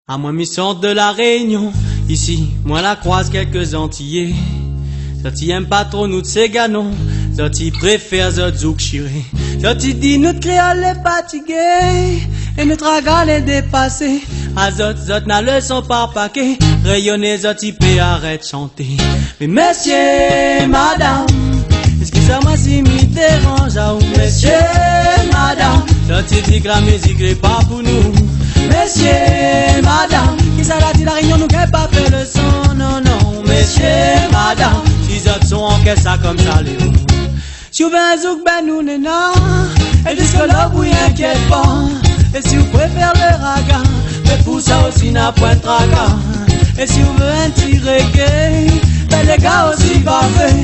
À moi, mission de la Réunion, ici, moi la croise quelques Antillais. Zoti aime pas trop nous de ces ganons, Zoti préfère Zouk chiré. Zoti dit nous de créole les fatigués, et notre agal est dépassé. À Zot n'a leçon par paquet, rayonner Zoti peut arrête chanter. Mais messieurs, madame, est-ce que ça m'a si m'y dérange à vous, messieurs, madame? Zoti dit que la musique n'est pas pour nous. Messieurs, madame, qui ça l'a dit la Réunion nous qu'elle pas fait le son, non, non. Messieurs, madame, si autres sont en caisse ça comme ça les mots. Si vous voulez un zouk, ben nous n'en et jusque là vous y inquiète pas. Et si vous préférez le raga, mais pour ça aussi n'a point de tracas. Et si vous voulez un petit reggae, ben les gars aussi parfaits.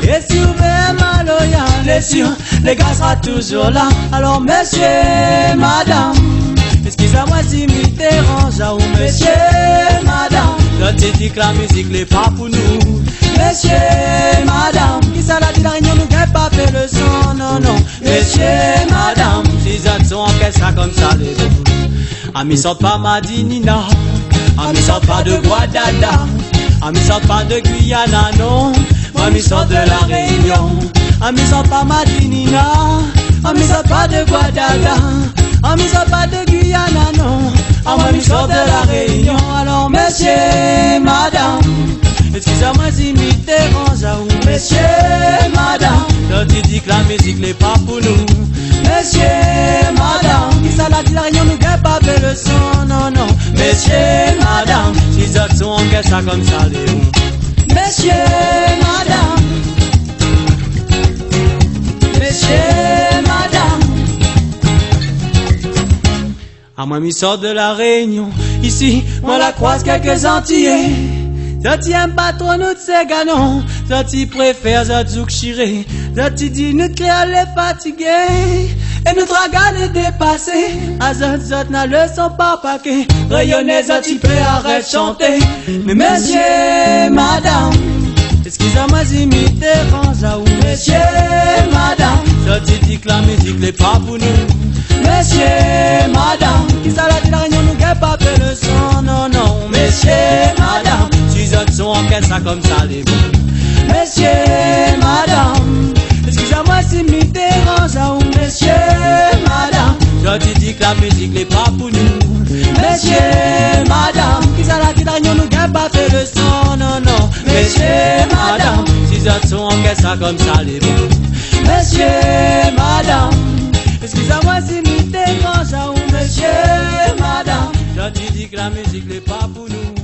Et si vous voulez un maloya, les gars sera toujours là. Alors messieurs, madame, excusez-moi si m'y dérange à vous, messieurs, madame. L'autre dit que la musique n'est pas pour nous. Messieurs, madame, qui ça l'a dit la Réunion nous n'a pas fait le son, non, non. Messieurs, madame, si autres sont en caisse ça comme ça les bons. Amis sortent pas Madinina, amis sortent pas de Guadada, amis sortent pas de Guyana, non. Amis sortent de la Réunion, amis sortent pas Madinina, amis sortent pas de Guadada. Amis sortent pas de Guyana, non. Amis sortent de la Réunion. Alors messieurs, madame, excusez-moi si m'y dérange à vous. Messieurs, madame, l'autre dit que la musique n'est pas pour nous. Messieurs, madame, qui ça l'a dit la Réunion nous n'a pas fait le son, non, non. Messieurs, madame, si autres sont en caisse ça comme ça les mots. Messieurs, madame, messieurs, madame. À moi, mi sort de la Réunion, ici, moi la croise quelques Antillais. Zoti aime pas trop nous de ces ganons, Zoti préfère Zouk chiré. Zoti dit nous de créole les fatigués, et notre agal est dépassé. À Zot n'a leçon par paquet, rayonner Zoti peut arrête chanter. Mais messieurs, madame, excusez-moi si m'y dérange à vous. Messieurs, madame, Zoti dit que la musique n'est pas pour nous. Messieurs, madame, qui ça l'a dit la Réunion nous n'a pas fait le son, non, non. Messieurs, madame, si autres sont en caisse ça comme ça les bons. Messieurs, madame, excusez-moi si m'y dérange à vous. Messieurs, madame, je dis que la musique n'est pas pour nous. Messieurs, madame, qui ça l'a dit la Réunion nous n'a pas fait le son, non, non. Messieurs, madame, si autres sont en caisse ça comme ça les bons. Messieurs, madame, excusez-moi si m'y dérange à vous, messieurs, madame. Je dis que la musique n'est pas pour nous.